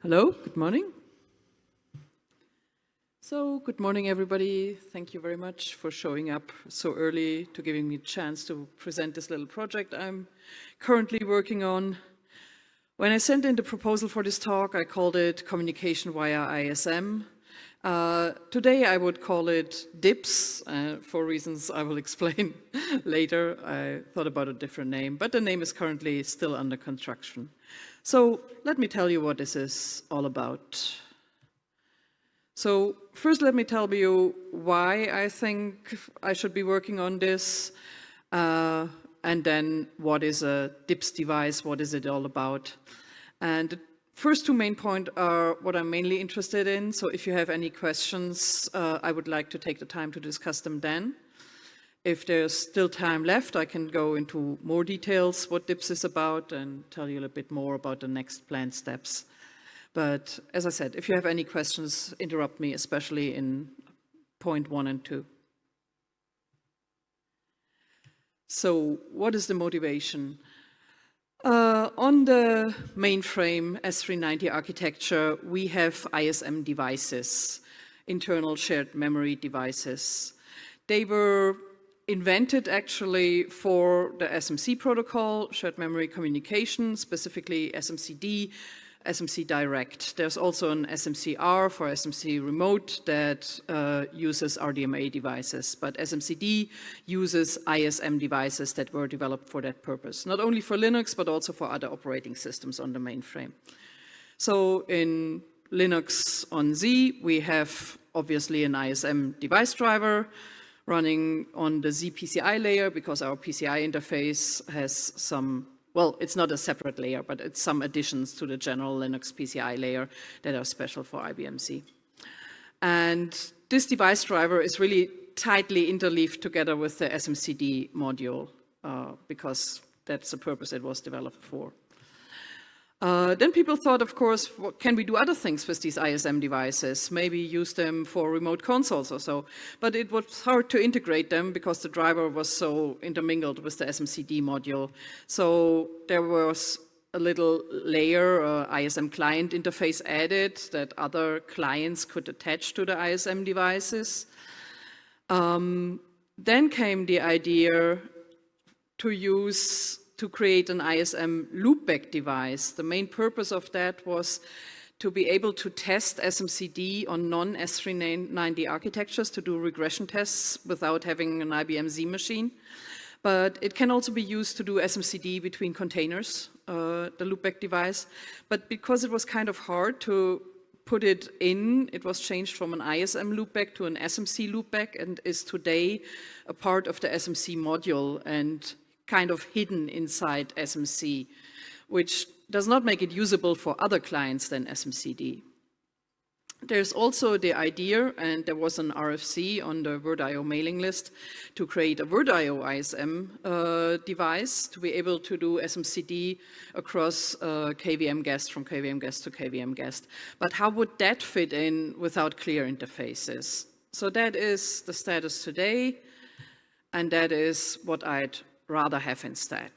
Hello, good morning. Good morning, everybody. Thank you very much for showing up so early to giving me a chance to present this little project I'm currently working on. When I sent in the proposal for this talk, I called it Communication via ISM. Today I would call it DIPS, for reasons I will explain later. I thought about a different name, but the name is currently still under construction. So let me tell you what this is all about. So first let me tell you why I think I should be working on this, and then what is a DIPS device, what is it all about. And the first two main points are what I'm mainly interested in, so if you have any questions, I would like to take the time to discuss them then. If there's still time left, I can go into more details what DIPS is about and tell you a little bit more about the next planned steps. But as I said, if you have any questions, interrupt me, especially in point 1 and 2. So what is the motivation? On the mainframe S390 architecture, we have ISM devices, internal shared memory devices. They were invented actually for the SMC protocol, shared memory communication, specifically SMC-D, SMC Direct. There's also an SMC-R for SMC Remote that uses RDMA devices, but SMC-D uses ISM devices that were developed for that purpose, not only for Linux, but also for other operating systems on the mainframe. So in Linux on Z, we have obviously an ISM device driver running on the Z PCI layer because our PCI interface has some, well, it's not a separate layer, but it's some additions to the general Linux PCI layer that are special for IBM Z. And this device driver is really tightly interleaved together with the SMC-D module because that's the purpose it was developed for. Then people thought, of course, can we do other things with these ISM devices? Maybe use them for remote consoles or so. But it was hard to integrate them because the driver was so intermingled with the SMC-D module. So there was a little layer, ISM client interface added that other clients could attach to the ISM devices. Then came the idea to create an ISM loopback device. The main purpose of that was to be able to test SMC-D on non-S390 architectures, to do regression tests without having an IBM Z machine. But it can also be used to do SMC-D between containers, the loopback device. But because it was kind of hard to put it in, it was changed from an ISM loopback to an SMC loopback and is today a part of the SMC module and kind of hidden inside SMC, which does not make it usable for other clients than SMC-D. There's also the idea, and there was an RFC on the Word.io mailing list, to create a Word.io ISM device to be able to do SMC-D across KVM guest, from KVM guest to KVM guest. But how would that fit in without clear interfaces? So that is the status today, and that is what I'd rather have instead.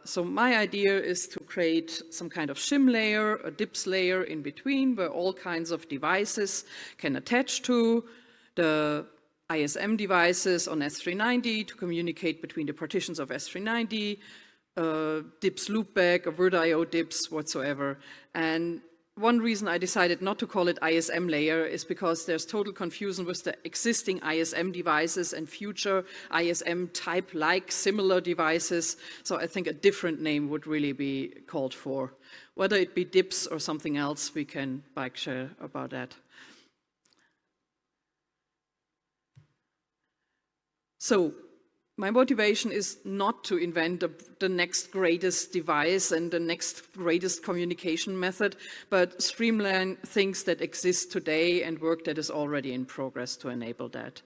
So my idea is to create some kind of shim layer, a DIPS layer in between where all kinds of devices can attach to the ISM devices on S390 to communicate between the partitions of S390, DIPS loopback, a Word.io DIPS, whatsoever. And one reason I decided not to call it ISM layer is because there's total confusion with the existing ISM devices and future ISM type-like similar devices. So I think a different name would really be called for. Whether it be DIPS or something else, we can bike share about that. So my motivation is not to invent the next greatest device and the next greatest communication method, but streamline things that exist today and work that is already in progress to enable that.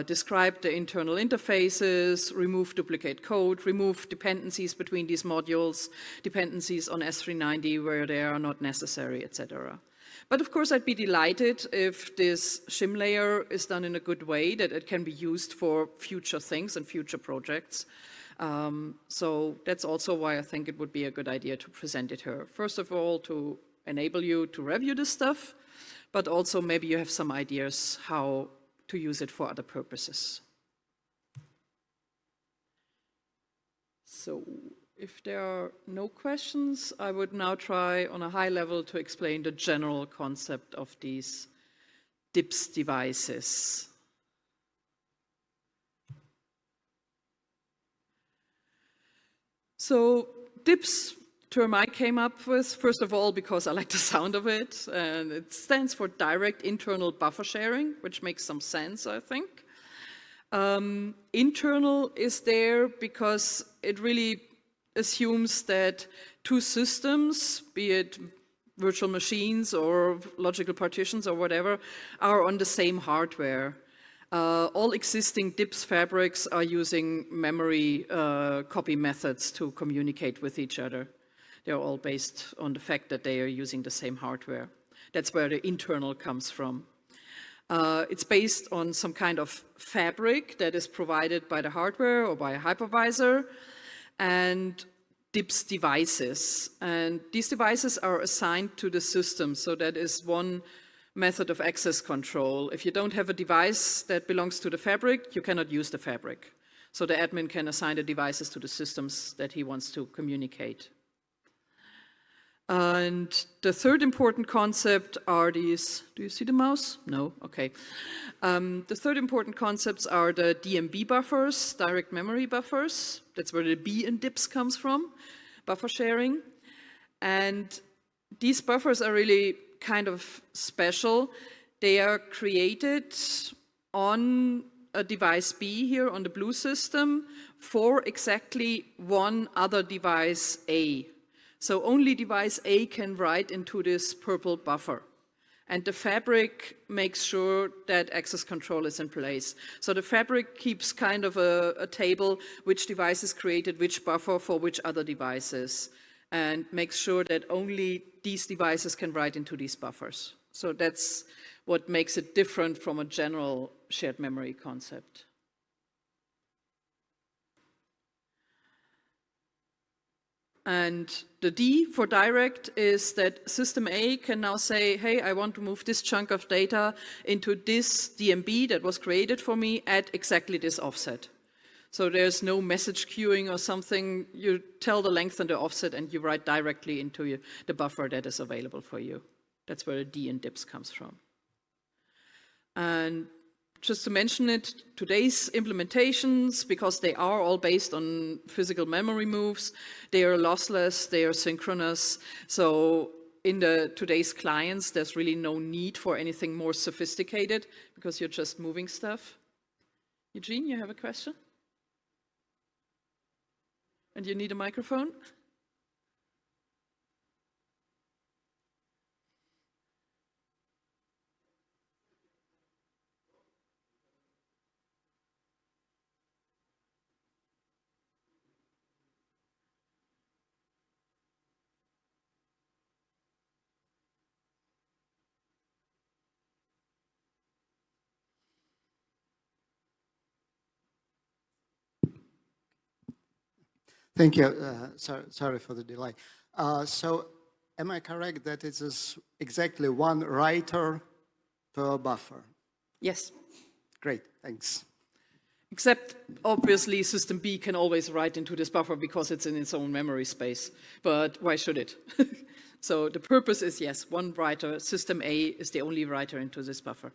Describe the internal interfaces, remove duplicate code, remove dependencies between these modules, dependencies on S390 where they are not necessary, etc. But of course, I'd be delighted if this shim layer is done in a good way, that it can be used for future things and future projects. So that's also why I think it would be a good idea to present it here. First of all, to enable you to review this stuff, but also maybe you have some ideas how to use it for other purposes. So if there are no questions, I would now try on a high level to explain the general concept of these DIPS devices. So DIPS term I came up with, first of all, because I like the sound of it, and it stands for Direct Internal Buffer Sharing, which makes some sense, I think. Internal is there because it really assumes that two systems, be it virtual machines or logical partitions or whatever, are on the same hardware. All existing DIPS fabrics are using memory copy methods to communicate with each other. They're all based on the fact that they are using the same hardware. That's where the internal comes from. It's based on some kind of fabric that is provided by the hardware or by a hypervisor, and DIPS devices. And these devices are assigned to the system, so that is one method of access control. If you don't have a device that belongs to the fabric, you cannot use the fabric. So the admin can assign the devices to the systems that he wants to communicate. And the third important concept are these, do you see the mouse? No? Okay. The third important concepts are the DMB buffers, direct memory buffers. That's where the B in DIPS comes from, buffer sharing. And these buffers are really kind of special. They are created on a device B here on the blue system for exactly one other device A. So only device A can write into this purple buffer. And the fabric makes sure that access control is in place. So the fabric keeps kind of a table which devices created which buffer for which other devices, and makes sure that only these devices can write into these buffers. So that's what makes it different from a general shared memory concept. And the D for direct is that system A can now say, hey, I want to move this chunk of data into this DMB that was created for me at exactly this offset. So there's no message queuing or something. You tell the length and the offset and you write directly into the buffer that is available for you. That's where the D in DIPS comes from. And just to mention it, today's implementations, because they are all based on physical memory moves, they are lossless, they are synchronous. So in today's clients, there's really no need for anything more sophisticated because you're just moving stuff. Eugene, you have a question? And you need a microphone? Thank you. Sorry for the delay. So am I correct that it is exactly one writer per buffer? Yes. Great, thanks. Except, obviously, system B can always write into this buffer because it's in its own memory space. But why should it? So the purpose is, yes, one writer. System A is the only writer into this buffer.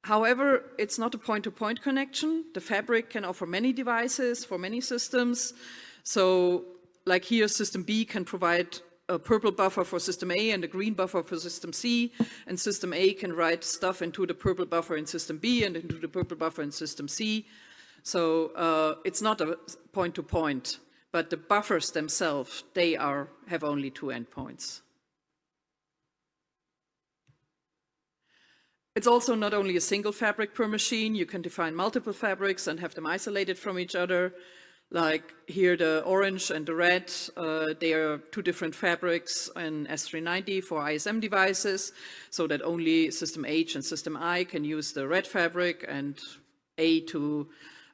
However, it's not a point-to-point connection. The fabric can offer many devices for many systems. So, like here, system B can provide a purple buffer for system A and a green buffer for system C, and system A can write stuff into the purple buffer in system B and into the purple buffer in system C. So it's not a point-to-point, but the buffers themselves, they have only two endpoints. It's also not only a single fabric per machine. You can define multiple fabrics and have them isolated from each other. Like here, the orange and the red, they are two different fabrics in S390 for ISM devices, so that only system H and system I can use the red fabric, and A to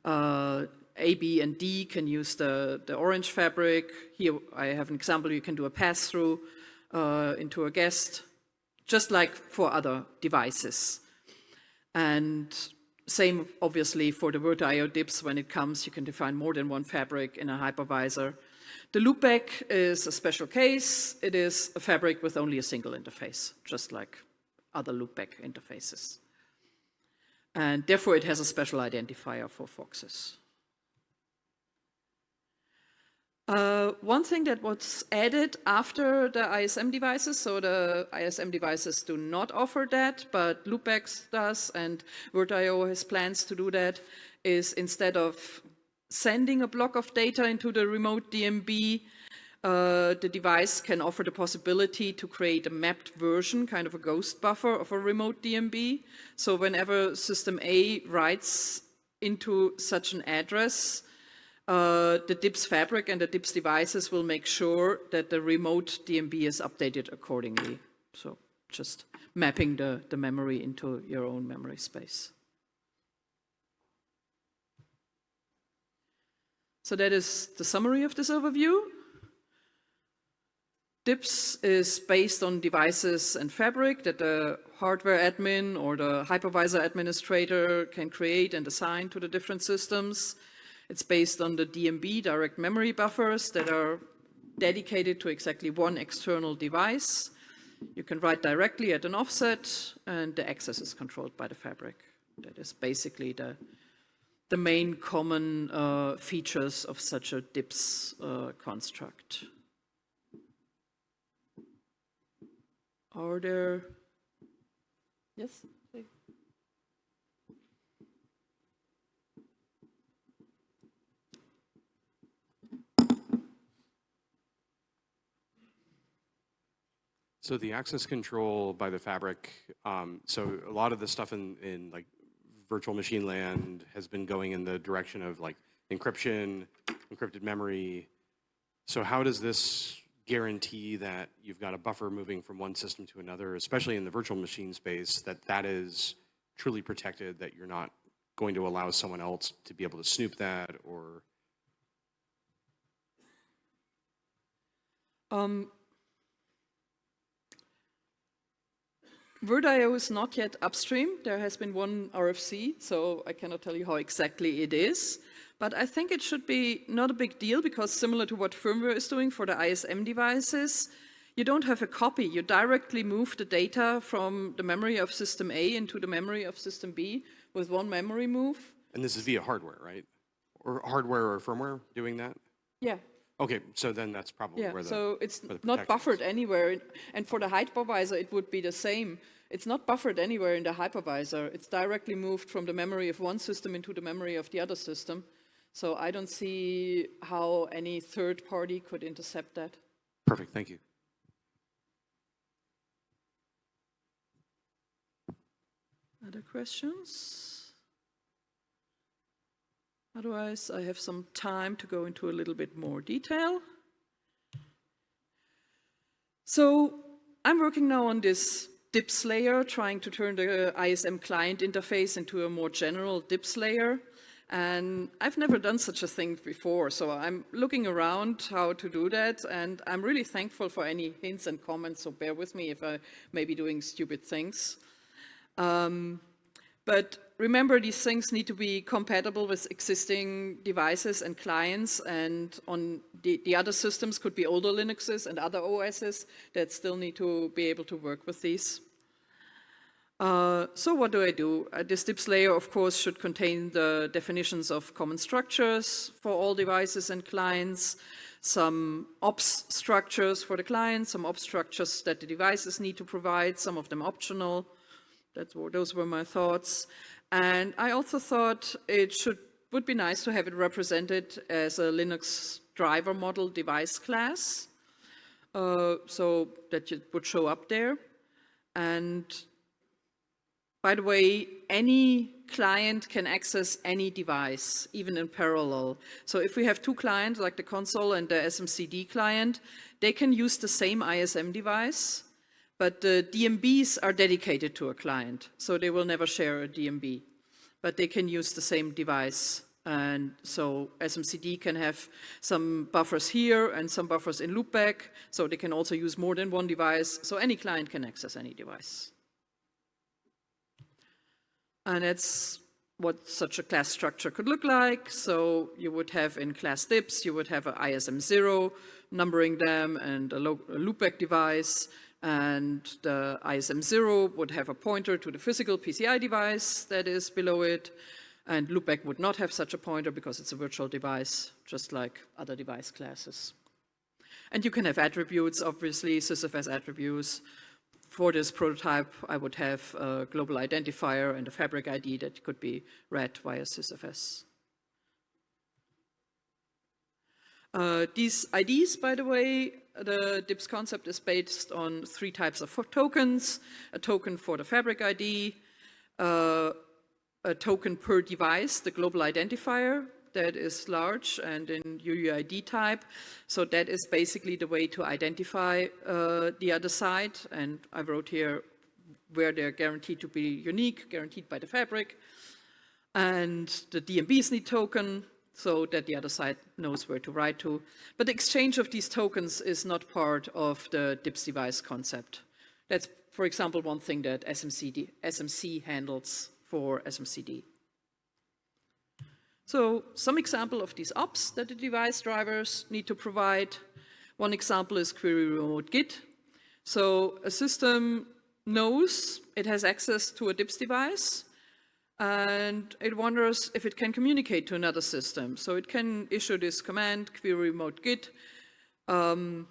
A, B, and D can use the orange fabric. Here I have an example. You can do a pass-through into a guest, just like for other devices. And same, obviously, for the VirtIO DIPs. When it comes, you can define more than one fabric in a hypervisor. The loopback is a special case. It is a fabric with only a single interface, just like other loopback interfaces. And therefore, it has a special identifier for Foxes. One thing that was added after the ISM devices, so the ISM devices do not offer that, but Loopbacks does, and VirtIO has plans to do that, is instead of sending a block of data into the remote DMB, the device can offer the possibility to create a mapped version, kind of a ghost buffer of a remote DMB. So whenever system A writes into such an address, the DIPS fabric and the DIPS devices will make sure that the remote DMB is updated accordingly. So just mapping the memory into your own memory space. So that is the summary of this overview. DIPS is based on devices and fabric that the hardware admin or the hypervisor administrator can create and assign to the different systems. It's based on the DMB, direct memory buffers, that are dedicated to exactly one external device. You can write directly at an offset, and the access is controlled by the fabric. That is basically the main common features of such a DIPS construct. Are there... Yes? So the access control by the fabric, so a lot of the stuff in like virtual machine land has been going in the direction of like encryption, encrypted memory. So how does this guarantee that you've got a buffer moving from one system to another, especially in the virtual machine space, that is truly protected, that you're not going to allow someone else to be able to snoop that, or? VirtIO is not yet upstream. There has been one RFC, so I cannot tell you how exactly it is. But I think it should be not a big deal, because similar to what firmware is doing for the ISM devices, you don't have a copy. You directly move the data from the memory of system A into the memory of system B with one memory move. And this is via hardware, right? Or hardware or firmware doing that? Yeah. Okay, so then that's probably where the... so it's not buffered anywhere. And for the hypervisor, it would be the same. It's not buffered anywhere in the hypervisor. It's directly moved from the memory of one system into the memory of the other system. So I don't see how any third party could intercept that. Perfect, thank you. Other questions? Otherwise, I have some time to go into a little bit more detail. So I'm working now on this DIPS layer, trying to turn the ISM client interface into a more general DIPS layer. And I've never done such a thing before, so I'm looking around how to do that, and I'm really thankful for any hints and comments, so bear with me if I may be doing stupid things. But remember, these things need to be compatible with existing devices and clients, and on the other systems could be older Linuxes and other OSs that still need to be able to work with these. So what do? This DIPS layer, of course, should contain the definitions of common structures for all devices and clients, some ops structures for the client, some ops structures that the devices need to provide, some of them optional. Those were my thoughts. And I also thought would be nice to have it represented as a Linux driver model device class, so that it would show up there. And by the way, any client can access any device, even in parallel. So if we have two clients, like the console and the SMC-D client, they can use the same ISM device, but the DMBs are dedicated to a client, so they will never share a DMB. but they can use the same device. And so SMC-D can have some buffers here and some buffers in loopback, so they can also use more than one device, so any client can access any device. And that's what such a class structure could look like. So you would have in class dips, you would have an ISM 0, numbering them, and a loopback device, and the ISM 0 would have a pointer to the physical PCI device that is below it, and loopback would not have such a pointer because it's a virtual device, just like other device classes. And you can have attributes, obviously, SysFS attributes. For this prototype, I would have a global identifier and a fabric ID that could be read via SysFS. These IDs, by the way, the DIPS concept is based on 3 types of tokens: a token for the fabric ID, a token per device, the global identifier, that is large and in UUID type. So that is basically the way to identify the other side. And I wrote here where they're guaranteed to be unique, guaranteed by the fabric. And the DMB-SNI token, so that the other side knows where to write to. But the exchange of these tokens is not part of the DIPS device concept. That's, for example, one thing that SMC handles for SMC-D. So some example of these ops that the device drivers need to provide. One example is query remote git. So a system knows it has access to a DIPS device, and it wonders if it can communicate to another system. So it can issue this command, query remote git, on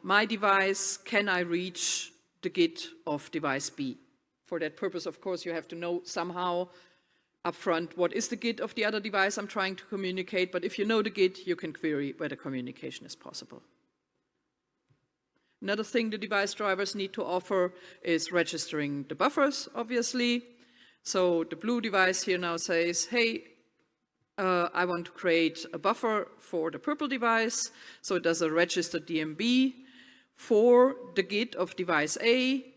my device, can I reach the git of device B? For that purpose, of course, you have to know somehow upfront what is the git of the other device I'm trying to communicate, but if you know the git, you can query whether communication is possible. Another thing the device drivers need to offer is registering the buffers, obviously. So the blue device here now says, hey, I want to create a buffer for the purple device, so it does a register DMB for the git of device A,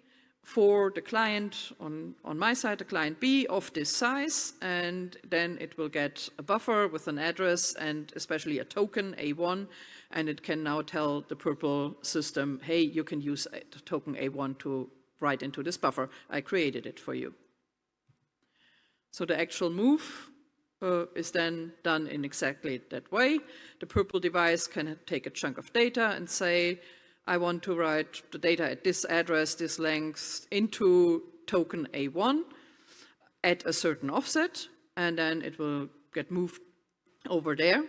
for the client on my side, the client B of this size, and then it will get a buffer with an address and especially a token, A1, and it can now tell the purple system, hey, you can use the token A1 to write into this buffer. I created it for you. So the actual move is then done in exactly that way. The purple device can take a chunk of data and say, I want to write the data at this address, this length, into token A1 at a certain offset, and then it will get moved over there.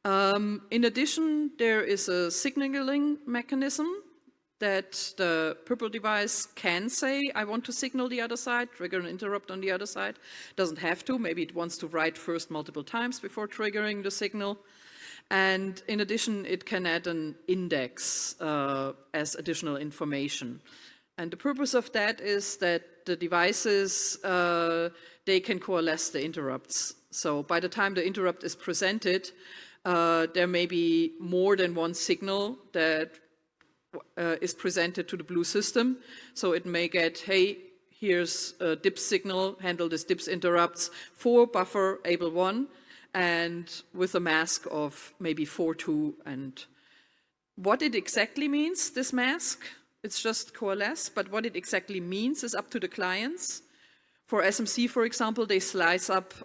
In addition, there is a signaling mechanism that the purple device can say, I want to signal the other side, trigger an interrupt on the other side. Doesn't have to, maybe it wants to write first multiple times before triggering the signal. And in addition, it can add an index as additional information. And the purpose of that is that the devices, they can coalesce the interrupts. So by the time the interrupt is presented, there may be more than one signal that is presented to the blue system. So it may get, hey, here's a DIPS signal, handle this DIPS interrupts for buffer able1, and with a mask of maybe 4.2. And what it exactly means, this mask, it's just coalesce, but what it exactly means is up to the clients. For SMC, for example, they slice up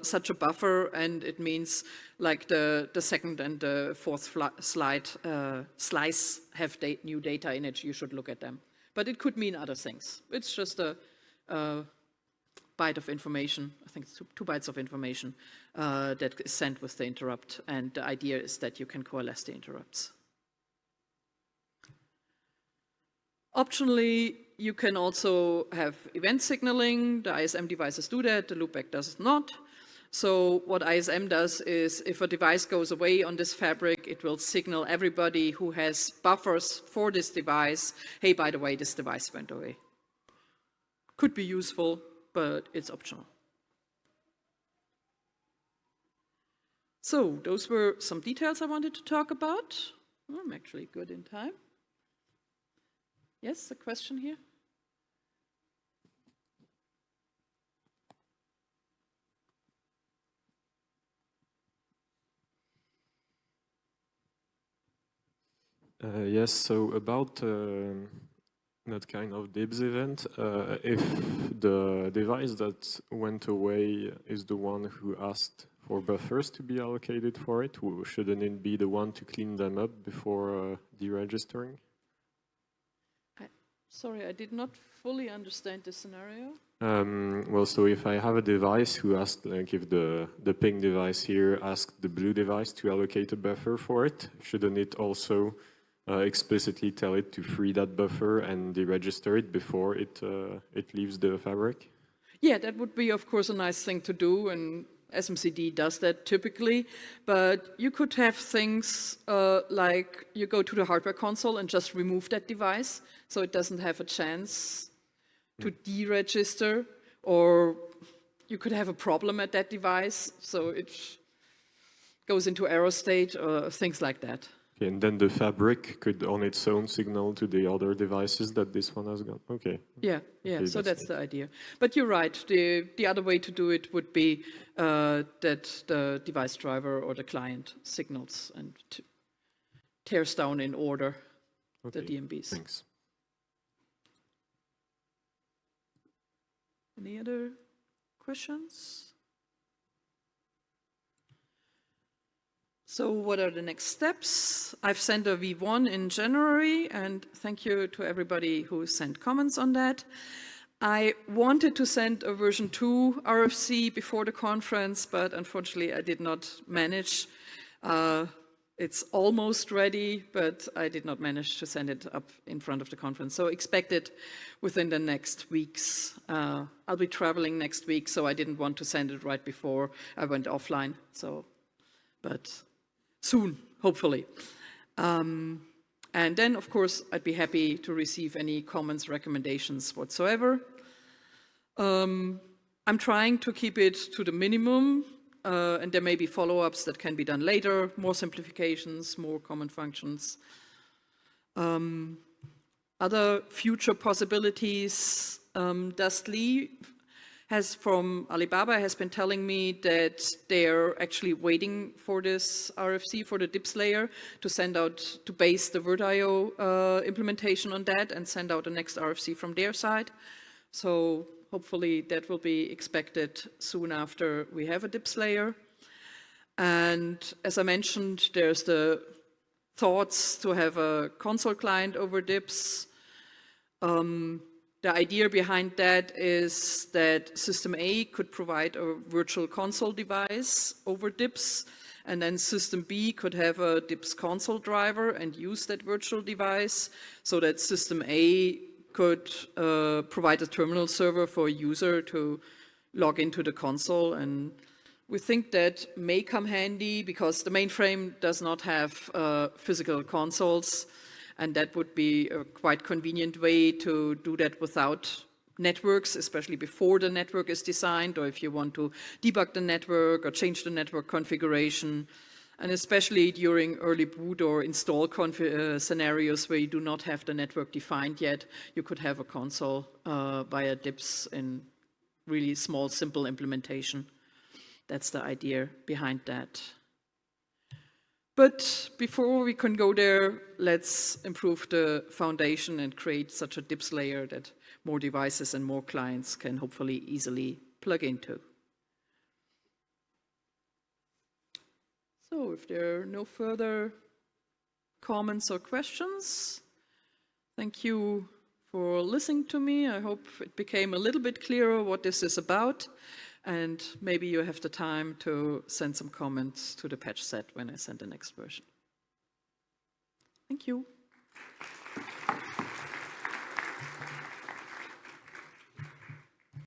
such a buffer, and it means like the second and the fourth slice have new data in it, you should look at them. But it could mean other things. It's just a byte of information, I think it's 2 bytes of information that is sent with the interrupt, and the idea is that you can coalesce the interrupts. Optionally, you can also have event signaling. The ISM devices do that, the loopback does not. So what ISM does is if a device goes away on this fabric, it will signal everybody who has buffers for this device, hey, by the way, this device went away. Could be useful, but it's optional. So those were some details I wanted to talk about. I'm actually good in time. Yes, a question here? Yes, so about that kind of DIBS event, if the device that went away is the one who asked for buffers to be allocated for it, shouldn't it be the one to clean them up before deregistering? Sorry, I did not fully understand the scenario. Well, so if I have a device who asked, like if the ping device here asked the blue device to allocate a buffer for it, shouldn't it also explicitly tell it to free that buffer and deregister it before it leaves the fabric? Yeah, that would be, of course, a nice thing to do, and SMC-D does that typically. But you could have things like you go to the hardware console and just remove that device so it doesn't have a chance to deregister, or you could have a problem at that device so it goes into error state or things like that. Okay, and then the fabric could on its own signal to the other devices that this one has got. Okay. Yeah, Okay, so that's nice. the idea. But you're right, the other way to do it would be that the device driver or the client signals and tears down in order the Okay, DMBs. thanks. Any other questions? So what are the next steps? I've sent a V1 in January, and thank you to everybody who sent comments on that. I wanted to send a version 2 RFC before the conference, but unfortunately I did not manage. It's almost ready, but I did not manage to send it up in front of the conference. So expect it within the next weeks. I'll be traveling next week, so I didn't want to send it right before I went offline. But soon, hopefully. And then, of course, I'd be happy to receive any comments, recommendations whatsoever. I'm trying to keep it to the minimum, and there may be follow-ups that can be done later, more simplifications, more common functions. Other future possibilities, Dust Lee from Alibaba has been telling me that they're actually waiting for this RFC for the DIBS layer to send out, to base the VirtIO implementation on that and send out the next RFC from their side. So hopefully that will be expected soon after we have a DIBS layer. And as I mentioned, there's the thoughts to have a console client over DIBS. The idea behind that is that System A could provide a virtual console device over DIBS, and then System B could have a DIBS console driver and use that virtual device, so that System A could provide a terminal server for a user to log into the console. And we think that may come handy because the mainframe does not have physical consoles. And that would be a quite convenient way to do that without networks, especially before the network is designed, or if you want to debug the network or change the network configuration. And especially during early boot or install scenarios where you do not have the network defined yet, you could have a console via DIBS in really small, simple implementation. That's the idea behind that. But before we can go there, let's improve the foundation and create such a DIBS layer that more devices and more clients can hopefully easily plug into. So if there are no further comments or questions, thank you for listening to me. I hope it became a little bit clearer what this is about. And maybe you have the time to send some comments to the patch set when I send the next version. Thank you.